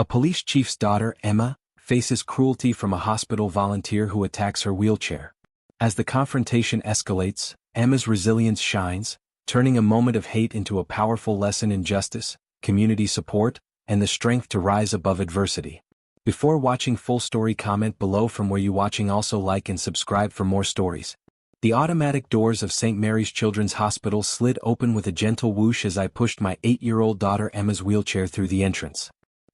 A police chief's daughter, Emma, faces cruelty from a hospital volunteer who attacks her wheelchair. As the confrontation escalates, Emma's resilience shines, turning a moment of hate into a powerful lesson in justice, community support, and the strength to rise above adversity. Before watching full story, comment below from where you watching. Also like and subscribe for more stories. The automatic doors of St. Mary's Children's Hospital slid open with a gentle whoosh as I pushed my 8-year-old daughter Emma's wheelchair through the entrance.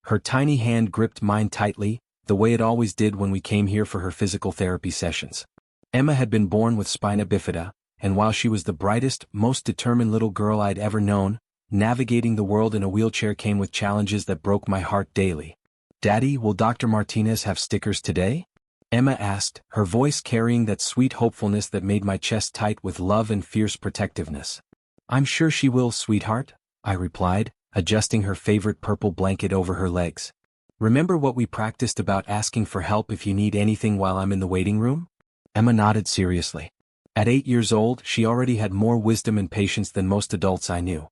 Her tiny hand gripped mine tightly, the way it always did when we came here for her physical therapy sessions. Emma had been born with spina bifida, and while she was the brightest, most determined little girl I'd ever known, navigating the world in a wheelchair came with challenges that broke my heart daily. "Daddy, will Dr. Martinez have stickers today?" Emma asked, her voice carrying that sweet hopefulness that made my chest tight with love and fierce protectiveness. "I'm sure she will, sweetheart," I replied, adjusting her favorite purple blanket over her legs. "Remember what we practiced about asking for help if you need anything while I'm in the waiting room?" Emma nodded seriously. At 8 years old, she already had more wisdom and patience than most adults I knew.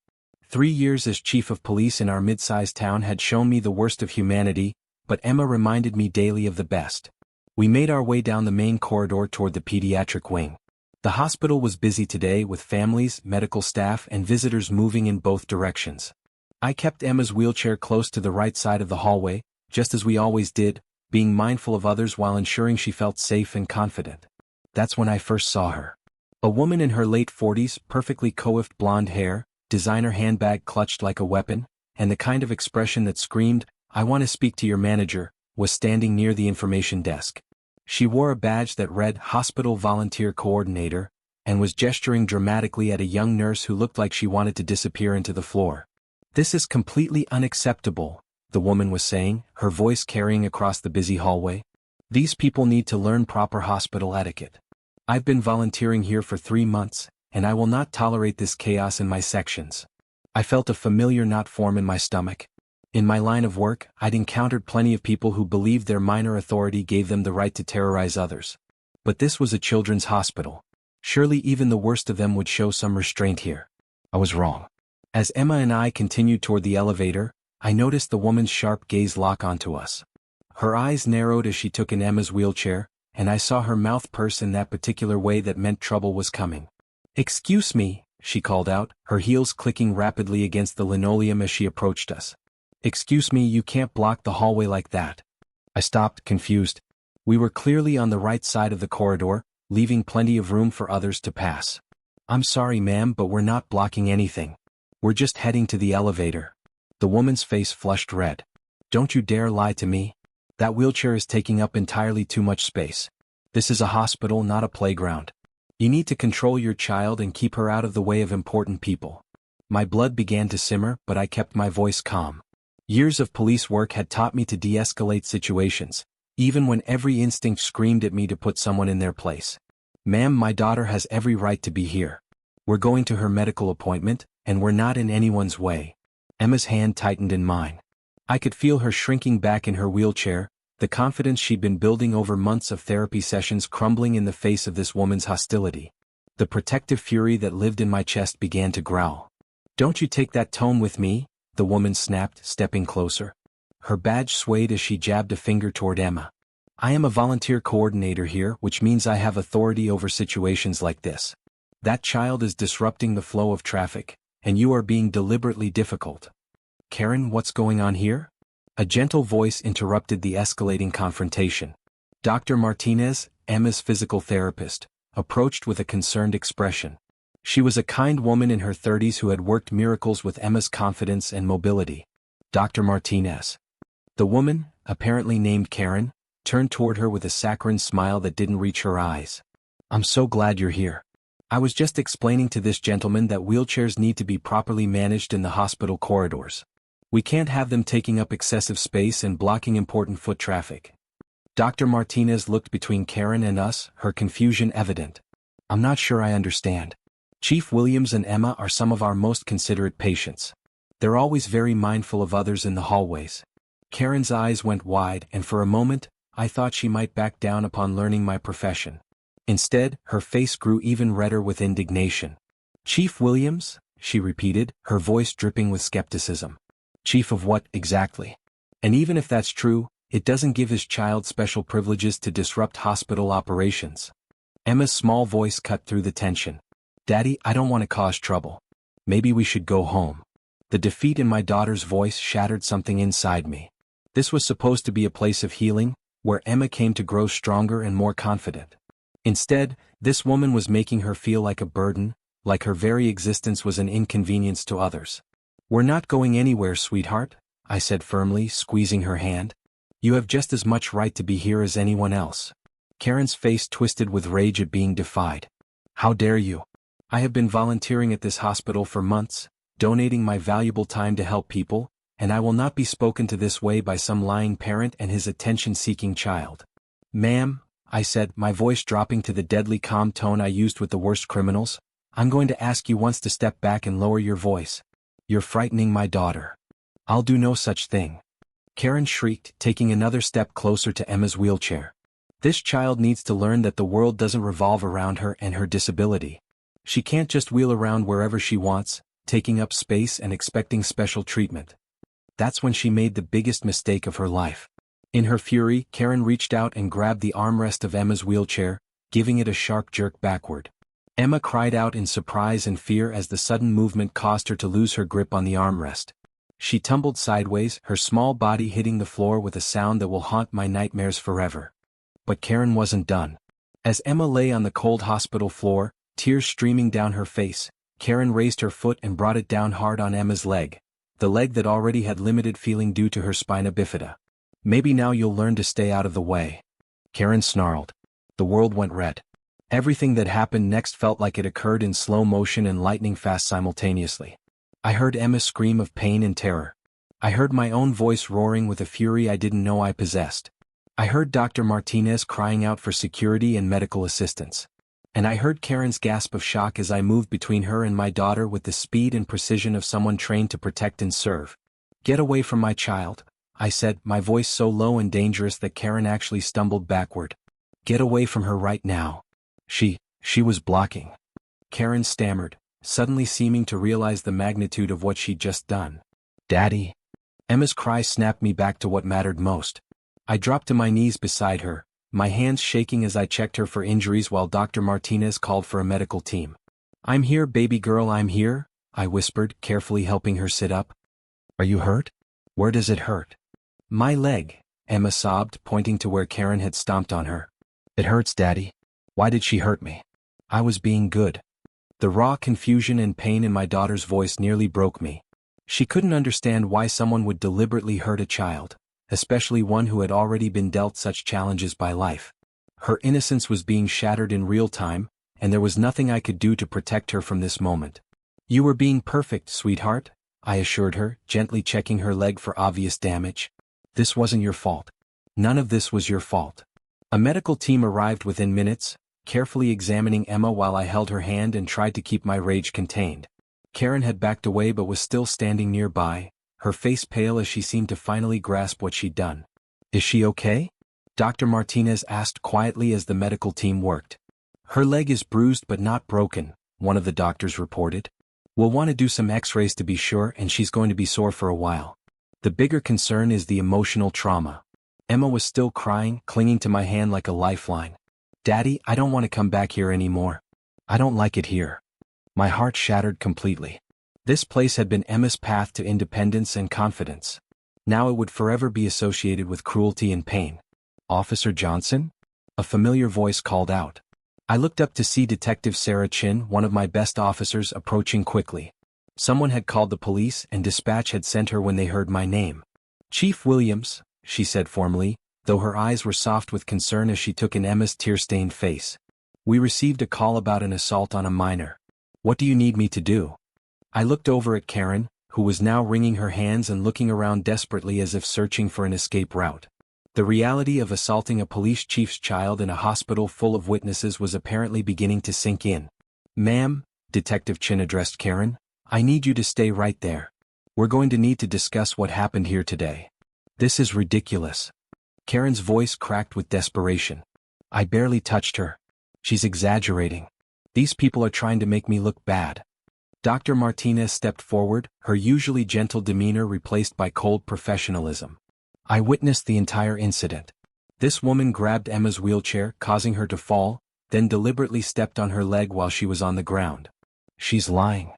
3 years as chief of police in our mid-sized town had shown me the worst of humanity, but Emma reminded me daily of the best. We made our way down the main corridor toward the pediatric wing. The hospital was busy today with families, medical staff, and visitors moving in both directions. I kept Emma's wheelchair close to the right side of the hallway, just as we always did, being mindful of others while ensuring she felt safe and confident. That's when I first saw her. A woman in her late 40s, perfectly coiffed blonde hair, designer handbag clutched like a weapon, and the kind of expression that screamed, "I want to speak to your manager," was standing near the information desk. She wore a badge that read Hospital Volunteer Coordinator, and was gesturing dramatically at a young nurse who looked like she wanted to disappear into the floor. "This is completely unacceptable," the woman was saying, her voice carrying across the busy hallway. "These people need to learn proper hospital etiquette. I've been volunteering here for 3 months, and I will not tolerate this chaos in my sections." I felt a familiar knot form in my stomach. In my line of work, I'd encountered plenty of people who believed their minor authority gave them the right to terrorize others. But this was a children's hospital. Surely even the worst of them would show some restraint here. I was wrong. As Emma and I continued toward the elevator, I noticed the woman's sharp gaze lock onto us. Her eyes narrowed as she took in Emma's wheelchair, and I saw her mouth purse in that particular way that meant trouble was coming. "Excuse me," she called out, her heels clicking rapidly against the linoleum as she approached us. "Excuse me, you can't block the hallway like that." I stopped, confused. We were clearly on the right side of the corridor, leaving plenty of room for others to pass. "I'm sorry, ma'am, but we're not blocking anything. We're just heading to the elevator." The woman's face flushed red. "Don't you dare lie to me. That wheelchair is taking up entirely too much space. This is a hospital, not a playground. You need to control your child and keep her out of the way of important people." My blood began to simmer, but I kept my voice calm. Years of police work had taught me to de-escalate situations, even when every instinct screamed at me to put someone in their place. "Ma'am, my daughter has every right to be here. We're going to her medical appointment, and we're not in anyone's way." Emma's hand tightened in mine. I could feel her shrinking back in her wheelchair, the confidence she'd been building over months of therapy sessions crumbling in the face of this woman's hostility. The protective fury that lived in my chest began to growl. "Don't you take that tone with me," the woman snapped, stepping closer. Her badge swayed as she jabbed a finger toward Emma. "I am a volunteer coordinator here, which means I have authority over situations like this. That child is disrupting the flow of traffic, and you are being deliberately difficult." "Karen, what's going on here?" A gentle voice interrupted the escalating confrontation. Dr. Martinez, Emma's physical therapist, approached with a concerned expression. She was a kind woman in her 30s who had worked miracles with Emma's confidence and mobility. "Dr. Martinez." The woman, apparently named Karen, turned toward her with a saccharine smile that didn't reach her eyes. "I'm so glad you're here. I was just explaining to this gentleman that wheelchairs need to be properly managed in the hospital corridors. We can't have them taking up excessive space and blocking important foot traffic." Dr. Martinez looked between Karen and us, her confusion evident. "I'm not sure I understand. Chief Williams and Emma are some of our most considerate patients. They're always very mindful of others in the hallways." Karen's eyes went wide, and for a moment, I thought she might back down upon learning my profession. Instead, her face grew even redder with indignation. "Chief Williams?" she repeated, her voice dripping with skepticism. "Chief of what, exactly?" And even if that's true, it doesn't give his child special privileges to disrupt hospital operations. Emma's small voice cut through the tension. Daddy, I don't want to cause trouble. Maybe we should go home. The defeat in my daughter's voice shattered something inside me. This was supposed to be a place of healing, where Emma came to grow stronger and more confident. Instead, this woman was making her feel like a burden, like her very existence was an inconvenience to others. We're not going anywhere, sweetheart, I said firmly, squeezing her hand. You have just as much right to be here as anyone else. Karen's face twisted with rage at being defied. How dare you? I have been volunteering at this hospital for months, donating my valuable time to help people, and I will not be spoken to this way by some lying parent and his attention-seeking child. Ma'am, I said, my voice dropping to the deadly calm tone I used with the worst criminals, I'm going to ask you once to step back and lower your voice. You're frightening my daughter. I'll do no such thing. Karen shrieked, taking another step closer to Emma's wheelchair. This child needs to learn that the world doesn't revolve around her and her disability. She can't just wheel around wherever she wants, taking up space and expecting special treatment. That's when she made the biggest mistake of her life. In her fury, Karen reached out and grabbed the armrest of Emma's wheelchair, giving it a sharp jerk backward. Emma cried out in surprise and fear as the sudden movement caused her to lose her grip on the armrest. She tumbled sideways, her small body hitting the floor with a sound that will haunt my nightmares forever. But Karen wasn't done. As Emma lay on the cold hospital floor, tears streaming down her face, Karen raised her foot and brought it down hard on Emma's leg, the leg that already had limited feeling due to her spina bifida. Maybe now you'll learn to stay out of the way. Karen snarled. The world went red. Everything that happened next felt like it occurred in slow motion and lightning fast simultaneously. I heard Emma scream of pain and terror. I heard my own voice roaring with a fury I didn't know I possessed. I heard Dr. Martinez crying out for security and medical assistance. And I heard Karen's gasp of shock as I moved between her and my daughter with the speed and precision of someone trained to protect and serve. Get away from my child, I said, my voice so low and dangerous that Karen actually stumbled backward. Get away from her right now. She was blocking. Karen stammered, suddenly seeming to realize the magnitude of what she'd just done. Daddy. Emma's cry snapped me back to what mattered most. I dropped to my knees beside her, my hands shaking as I checked her for injuries while Dr. Martinez called for a medical team. I'm here, baby girl, I'm here, I whispered, carefully helping her sit up. Are you hurt? Where does it hurt? My leg, Emma sobbed, pointing to where Karen had stomped on her. It hurts, Daddy. Why did she hurt me? I was being good. The raw confusion and pain in my daughter's voice nearly broke me. She couldn't understand why someone would deliberately hurt a child, especially one who had already been dealt such challenges by life. Her innocence was being shattered in real time, and there was nothing I could do to protect her from this moment. You were being perfect, sweetheart, I assured her, gently checking her leg for obvious damage. This wasn't your fault. None of this was your fault. A medical team arrived within minutes, carefully examining Emma while I held her hand and tried to keep my rage contained. Karen had backed away but was still standing nearby, her face pale as she seemed to finally grasp what she'd done. Is she okay? Dr. Martinez asked quietly as the medical team worked. Her leg is bruised but not broken, one of the doctors reported. We'll want to do some x-rays to be sure, and she's going to be sore for a while. The bigger concern is the emotional trauma. Emma was still crying, clinging to my hand like a lifeline. Daddy, I don't want to come back here anymore. I don't like it here. My heart shattered completely. This place had been Emma's path to independence and confidence. Now it would forever be associated with cruelty and pain. Officer Johnson? A familiar voice called out. I looked up to see Detective Sarah Chin, one of my best officers, approaching quickly. Someone had called the police and dispatch had sent her when they heard my name. Chief Williams, she said formally, though her eyes were soft with concern as she took in Emma's tear-stained face. We received a call about an assault on a minor. What do you need me to do? I looked over at Karen, who was now wringing her hands and looking around desperately as if searching for an escape route. The reality of assaulting a police chief's child in a hospital full of witnesses was apparently beginning to sink in. Ma'am, Detective Chin addressed Karen, I need you to stay right there. We're going to need to discuss what happened here today. This is ridiculous. Karen's voice cracked with desperation. I barely touched her. She's exaggerating. These people are trying to make me look bad. Dr. Martinez stepped forward, her usually gentle demeanor replaced by cold professionalism. I witnessed the entire incident. This woman grabbed Emma's wheelchair, causing her to fall, then deliberately stepped on her leg while she was on the ground. She's lying.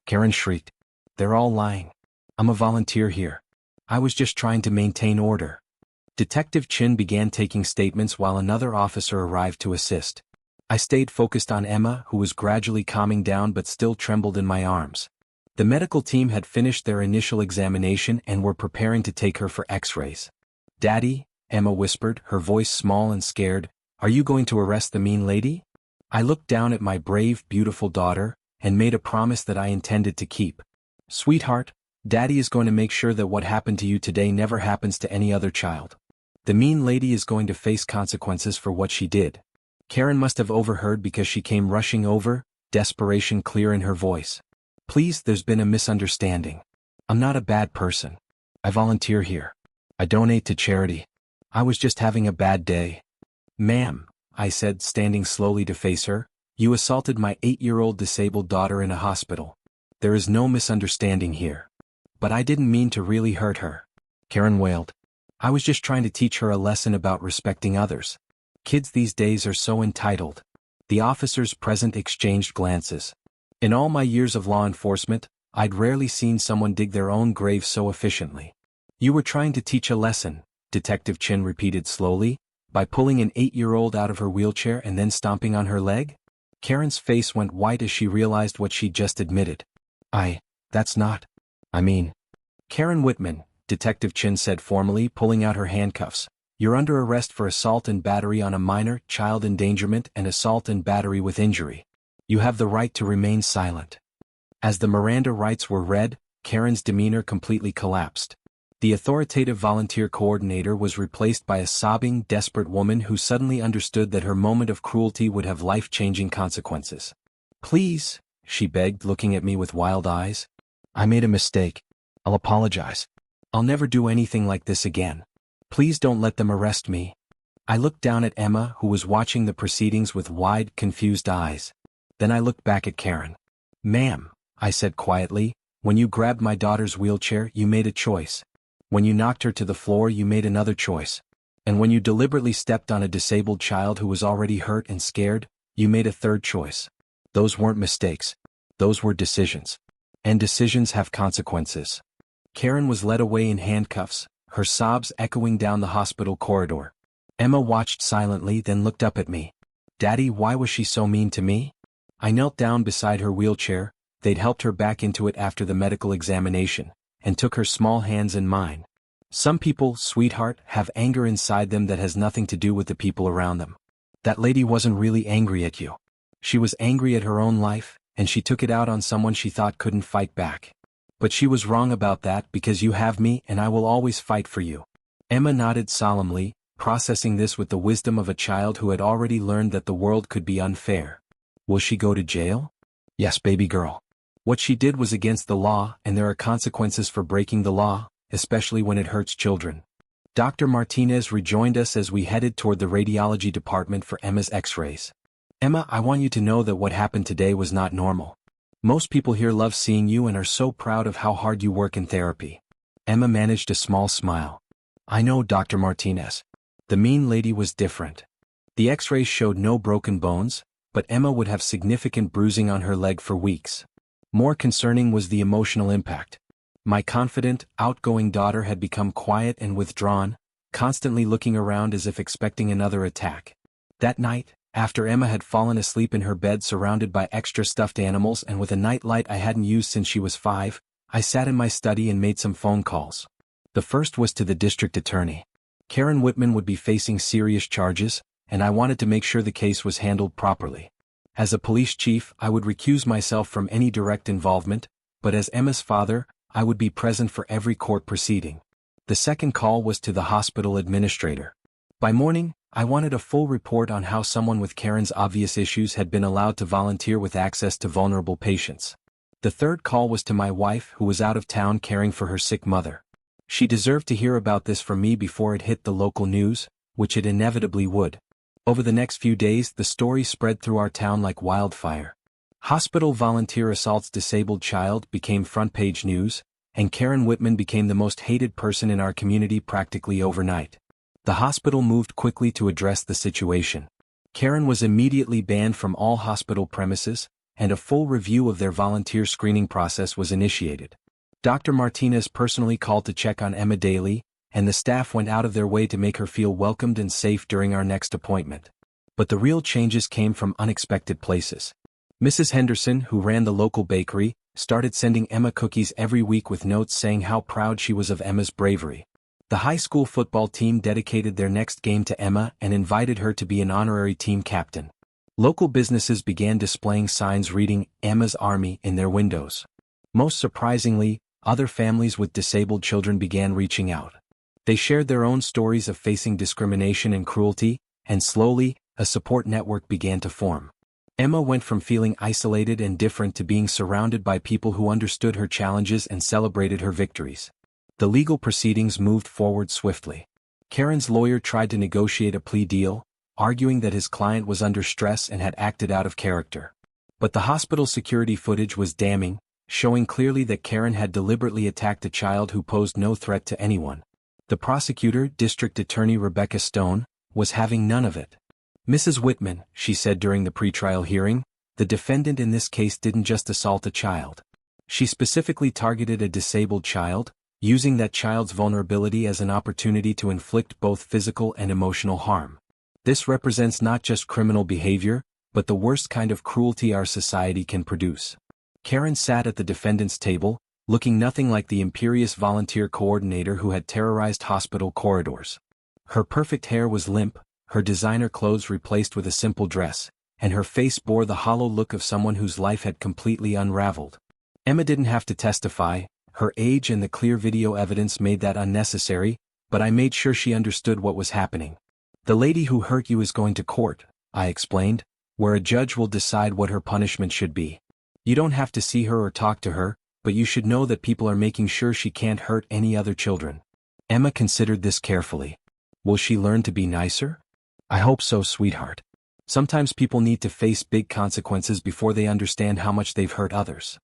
Karen shrieked. They're all lying. I'm a volunteer here. I was just trying to maintain order. Detective Chin began taking statements while another officer arrived to assist. I stayed focused on Emma, who was gradually calming down but still trembled in my arms. The medical team had finished their initial examination and were preparing to take her for x-rays. Daddy, Emma whispered, her voice small and scared, are you going to arrest the mean lady? I looked down at my brave, beautiful daughter, and made a promise that I intended to keep. Sweetheart, Daddy is going to make sure that what happened to you today never happens to any other child. The mean lady is going to face consequences for what she did. Karen must have overheard because she came rushing over, desperation clear in her voice. Please, there's been a misunderstanding. I'm not a bad person. I volunteer here. I donate to charity. I was just having a bad day. Ma'am, I said, standing slowly to face her, you assaulted my 8-year-old disabled daughter in a hospital. There is no misunderstanding here. But I didn't mean to really hurt her. Karen wailed. I was just trying to teach her a lesson about respecting others. Kids these days are so entitled. The officers present exchanged glances. In all my years of law enforcement, I'd rarely seen someone dig their own grave so efficiently. You were trying to teach a lesson, Detective Chin repeated slowly, by pulling an 8-year-old out of her wheelchair and then stomping on her leg? Karen's face went white as she realized what she'd just admitted. That's not. I mean. Karen Whitman, Detective Chin said formally, pulling out her handcuffs. You're under arrest for assault and battery on a minor, child endangerment, and assault and battery with injury. You have the right to remain silent. As the Miranda rights were read, Karen's demeanor completely collapsed. The authoritative volunteer coordinator was replaced by a sobbing, desperate woman who suddenly understood that her moment of cruelty would have life-changing consequences. Please, she begged, looking at me with wild eyes. I made a mistake. I'll apologize. I'll never do anything like this again. Please don't let them arrest me. I looked down at Emma, who was watching the proceedings with wide, confused eyes. Then I looked back at Karen. Ma'am, I said quietly, when you grabbed my daughter's wheelchair, you made a choice. When you knocked her to the floor, you made another choice. And when you deliberately stepped on a disabled child who was already hurt and scared, you made a third choice. Those weren't mistakes. Those were decisions. And decisions have consequences. Karen was led away in handcuffs, her sobs echoing down the hospital corridor. Emma watched silently, then looked up at me. Daddy, why was she so mean to me? I knelt down beside her wheelchair, they'd helped her back into it after the medical examination, and took her small hands in mine. Some people, sweetheart, have anger inside them that has nothing to do with the people around them. That lady wasn't really angry at you. She was angry at her own life, and she took it out on someone she thought couldn't fight back. But she was wrong about that because you have me and I will always fight for you. Emma nodded solemnly, processing this with the wisdom of a child who had already learned that the world could be unfair. Will she go to jail? Yes, baby girl. What she did was against the law, and there are consequences for breaking the law, especially when it hurts children. Dr. Martinez rejoined us as we headed toward the radiology department for Emma's x-rays. Emma, I want you to know that what happened today was not normal. Most people here love seeing you and are so proud of how hard you work in therapy. Emma managed a small smile. I know, Dr. Martinez. The mean lady was different. The x-rays showed no broken bones, but Emma would have significant bruising on her leg for weeks. More concerning was the emotional impact. My confident, outgoing daughter had become quiet and withdrawn, constantly looking around as if expecting another attack. That night, after Emma had fallen asleep in her bed surrounded by extra stuffed animals and with a nightlight I hadn't used since she was 5, I sat in my study and made some phone calls. The first was to the district attorney. Karen Whitman would be facing serious charges, and I wanted to make sure the case was handled properly. As a police chief, I would recuse myself from any direct involvement, but as Emma's father, I would be present for every court proceeding. The second call was to the hospital administrator. By morning, I wanted a full report on how someone with Karen's obvious issues had been allowed to volunteer with access to vulnerable patients. The third call was to my wife, who was out of town caring for her sick mother. She deserved to hear about this from me before it hit the local news, which it inevitably would. Over the next few days, the story spread through our town like wildfire. Hospital volunteer assaults disabled child became front-page news, and Karen Whitman became the most hated person in our community practically overnight. The hospital moved quickly to address the situation. Karen was immediately banned from all hospital premises, and a full review of their volunteer screening process was initiated. Dr. Martinez personally called to check on Emma daily, and the staff went out of their way to make her feel welcomed and safe during our next appointment. But the real changes came from unexpected places. Mrs. Henderson, who ran the local bakery, started sending Emma cookies every week with notes saying how proud she was of Emma's bravery. The high school football team dedicated their next game to Emma and invited her to be an honorary team captain. Local businesses began displaying signs reading "Emma's Army" in their windows. Most surprisingly, other families with disabled children began reaching out. They shared their own stories of facing discrimination and cruelty, and slowly, a support network began to form. Emma went from feeling isolated and different to being surrounded by people who understood her challenges and celebrated her victories. The legal proceedings moved forward swiftly. Karen's lawyer tried to negotiate a plea deal, arguing that his client was under stress and had acted out of character. But the hospital security footage was damning, showing clearly that Karen had deliberately attacked a child who posed no threat to anyone. The prosecutor, District Attorney Rebecca Stone, was having none of it. "Mrs. Whitman," she said during the pretrial hearing, "the defendant in this case didn't just assault a child. She specifically targeted a disabled child, using that child's vulnerability as an opportunity to inflict both physical and emotional harm. This represents not just criminal behavior, but the worst kind of cruelty our society can produce." Karen sat at the defendant's table, looking nothing like the imperious volunteer coordinator who had terrorized hospital corridors. Her perfect hair was limp, her designer clothes replaced with a simple dress, and her face bore the hollow look of someone whose life had completely unraveled. Emma didn't have to testify, her age and the clear video evidence made that unnecessary, but I made sure she understood what was happening. "The lady who hurt you is going to court," I explained, "where a judge will decide what her punishment should be. You don't have to see her or talk to her, but you should know that people are making sure she can't hurt any other children." Emma considered this carefully. "Will she learn to be nicer?" "I hope so, sweetheart. Sometimes people need to face big consequences before they understand how much they've hurt others."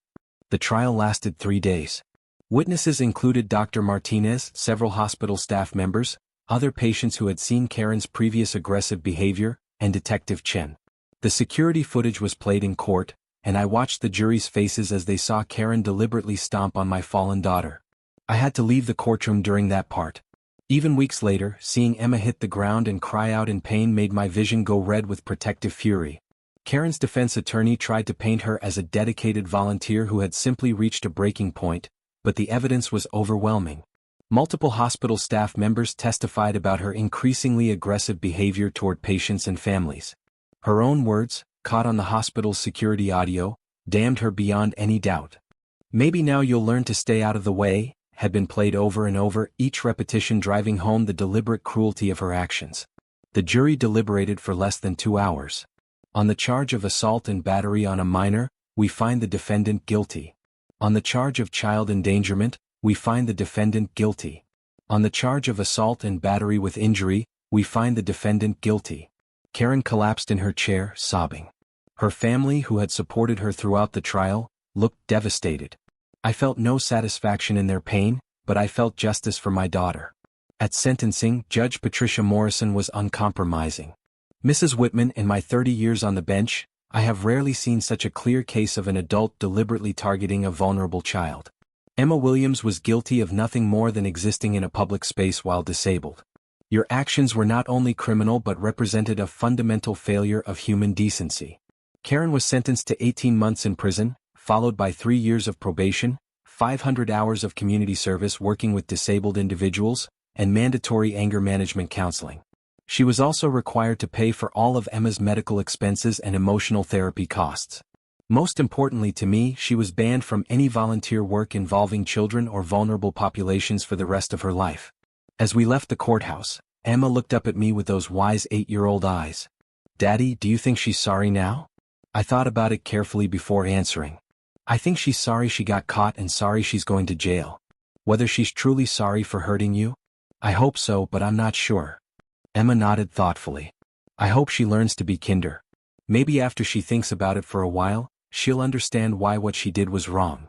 The trial lasted 3 days. Witnesses included Dr. Martinez, several hospital staff members, other patients who had seen Karen's previous aggressive behavior, and Detective Chen. The security footage was played in court, and I watched the jury's faces as they saw Karen deliberately stomp on my fallen daughter. I had to leave the courtroom during that part. Even weeks later, seeing Emma hit the ground and cry out in pain made my vision go red with protective fury. Karen's defense attorney tried to paint her as a dedicated volunteer who had simply reached a breaking point, but the evidence was overwhelming. Multiple hospital staff members testified about her increasingly aggressive behavior toward patients and families. Her own words, caught on the hospital's security audio, damned her beyond any doubt. "Maybe now you'll learn to stay out of the way," had been played over and over, each repetition driving home the deliberate cruelty of her actions. The jury deliberated for less than 2 hours. On the charge of assault and battery on a minor, we find the defendant guilty. On the charge of child endangerment, we find the defendant guilty. On the charge of assault and battery with injury, we find the defendant guilty. Karen collapsed in her chair, sobbing. Her family, who had supported her throughout the trial, looked devastated. I felt no satisfaction in their pain, but I felt justice for my daughter. At sentencing, Judge Patricia Morrison was uncompromising. "Mrs. Whitman, in my 30 years on the bench, I have rarely seen such a clear case of an adult deliberately targeting a vulnerable child. Emma Williams was guilty of nothing more than existing in a public space while disabled. Your actions were not only criminal but represented a fundamental failure of human decency." Karen was sentenced to 18 months in prison, followed by 3 years of probation, 500 hours of community service working with disabled individuals, and mandatory anger management counseling. She was also required to pay for all of Emma's medical expenses and emotional therapy costs. Most importantly to me, she was banned from any volunteer work involving children or vulnerable populations for the rest of her life. As we left the courthouse, Emma looked up at me with those wise 8-year-old eyes. "Daddy, do you think she's sorry now?" I thought about it carefully before answering. "I think she's sorry she got caught and sorry she's going to jail. Whether she's truly sorry for hurting you? I hope so, but I'm not sure." Emma nodded thoughtfully. "I hope she learns to be kinder. Maybe after she thinks about it for a while, she'll understand why what she did was wrong."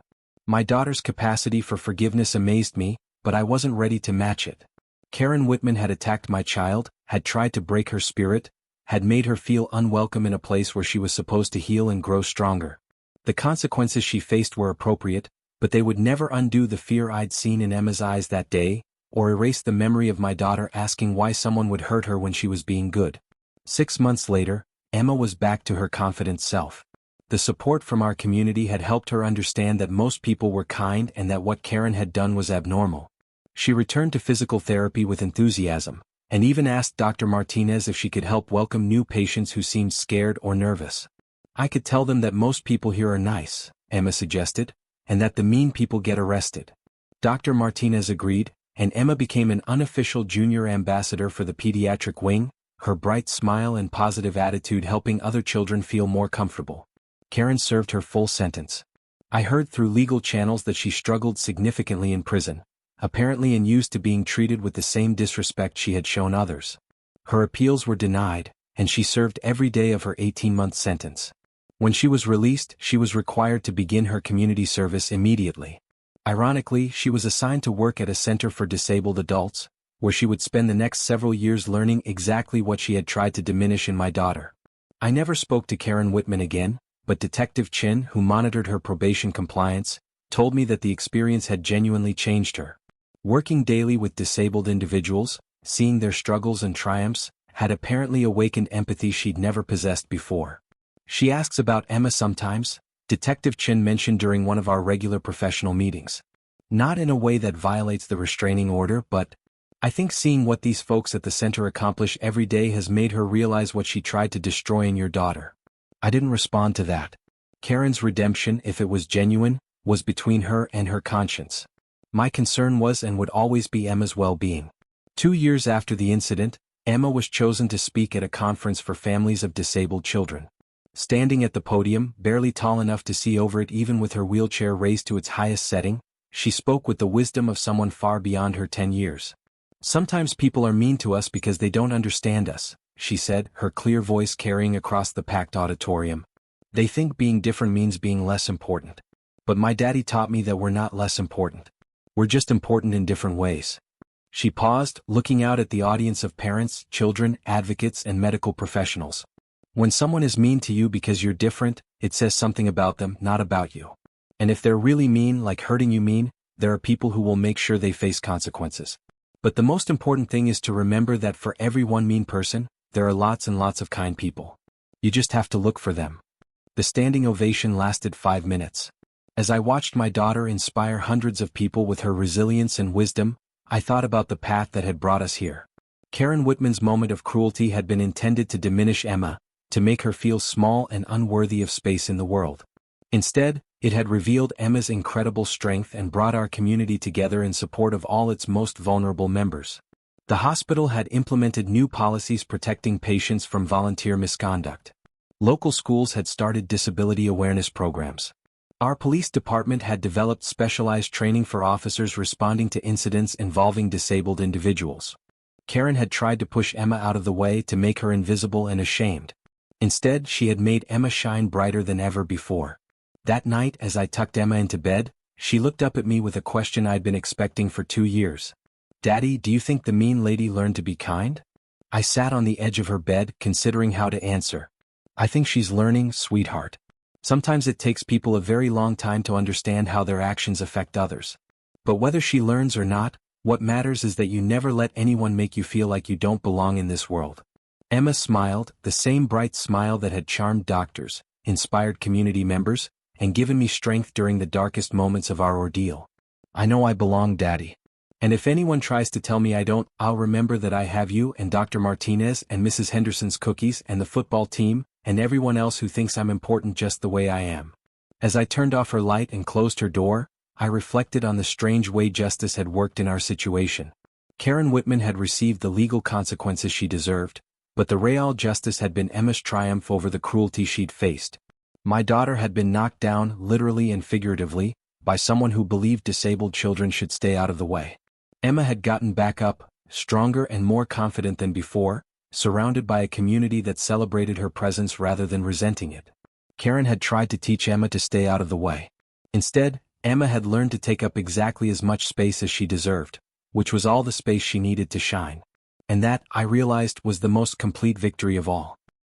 My daughter's capacity for forgiveness amazed me, but I wasn't ready to match it. Karen Whitman had attacked my child, had tried to break her spirit, had made her feel unwelcome in a place where she was supposed to heal and grow stronger. The consequences she faced were appropriate, but they would never undo the fear I'd seen in Emma's eyes that day, or erase the memory of my daughter asking why someone would hurt her when she was being good. 6 months later, Emma was back to her confident self. The support from our community had helped her understand that most people were kind and that what Karen had done was abnormal. She returned to physical therapy with enthusiasm, and even asked Dr. Martinez if she could help welcome new patients who seemed scared or nervous. I could tell them that most people here are nice, Emma suggested, and that the mean people get arrested. Dr. Martinez agreed, and Emma became an unofficial junior ambassador for the pediatric wing, her bright smile and positive attitude helping other children feel more comfortable. Karen served her full sentence. I heard through legal channels that she struggled significantly in prison, apparently unused to being treated with the same disrespect she had shown others. Her appeals were denied, and she served every day of her 18-month sentence. When she was released, she was required to begin her community service immediately. Ironically, she was assigned to work at a center for disabled adults, where she would spend the next several years learning exactly what she had tried to diminish in my daughter. I never spoke to Karen Whitman again, but Detective Chin, who monitored her probation compliance, told me that the experience had genuinely changed her. Working daily with disabled individuals, seeing their struggles and triumphs, had apparently awakened empathy she'd never possessed before. She asks about Emma sometimes, Detective Chin mentioned during one of our regular professional meetings. Not in a way that violates the restraining order, but I think seeing what these folks at the center accomplish every day has made her realize what she tried to destroy in your daughter. I didn't respond to that. Karen's redemption, if it was genuine, was between her and her conscience. My concern was and would always be Emma's well-being. 2 years after the incident, Emma was chosen to speak at a conference for families of disabled children. Standing at the podium, barely tall enough to see over it even with her wheelchair raised to its highest setting, she spoke with the wisdom of someone far beyond her 10 years. Sometimes people are mean to us because they don't understand us, she said, her clear voice carrying across the packed auditorium. They think being different means being less important. But my daddy taught me that we're not less important. We're just important in different ways. She paused, looking out at the audience of parents, children, advocates, and medical professionals. When someone is mean to you because you're different, it says something about them, not about you. And if they're really mean, like hurting you mean, there are people who will make sure they face consequences. But the most important thing is to remember that for every one mean person, there are lots and lots of kind people. You just have to look for them. The standing ovation lasted 5 minutes. As I watched my daughter inspire hundreds of people with her resilience and wisdom, I thought about the path that had brought us here. Karen Whitman's moment of cruelty had been intended to diminish Emma, to make her feel small and unworthy of space in the world. Instead, it had revealed Emma's incredible strength and brought our community together in support of all its most vulnerable members. The hospital had implemented new policies protecting patients from volunteer misconduct. Local schools had started disability awareness programs. Our police department had developed specialized training for officers responding to incidents involving disabled individuals. Karen had tried to push Emma out of the way to make her invisible and ashamed. Instead, she had made Emma shine brighter than ever before. That night, as I tucked Emma into bed, she looked up at me with a question I'd been expecting for 2 years. "Daddy, do you think the mean lady learned to be kind?" I sat on the edge of her bed, considering how to answer. "I think she's learning, sweetheart. Sometimes it takes people a very long time to understand how their actions affect others. But whether she learns or not, what matters is that you never let anyone make you feel like you don't belong in this world." Emma smiled, the same bright smile that had charmed doctors, inspired community members, and given me strength during the darkest moments of our ordeal. "I know I belong, Daddy. And if anyone tries to tell me I don't, I'll remember that I have you and Dr. Martinez and Mrs. Henderson's cookies and the football team, and everyone else who thinks I'm important just the way I am." As I turned off her light and closed her door, I reflected on the strange way justice had worked in our situation. Karen Whitman had received the legal consequences she deserved, but the real justice had been Emma's triumph over the cruelty she'd faced. My daughter had been knocked down, literally and figuratively, by someone who believed disabled children should stay out of the way. Emma had gotten back up, stronger and more confident than before, surrounded by a community that celebrated her presence rather than resenting it. Karen had tried to teach Emma to stay out of the way. Instead, Emma had learned to take up exactly as much space as she deserved, which was all the space she needed to shine. And that, I realized, was the most complete victory of all.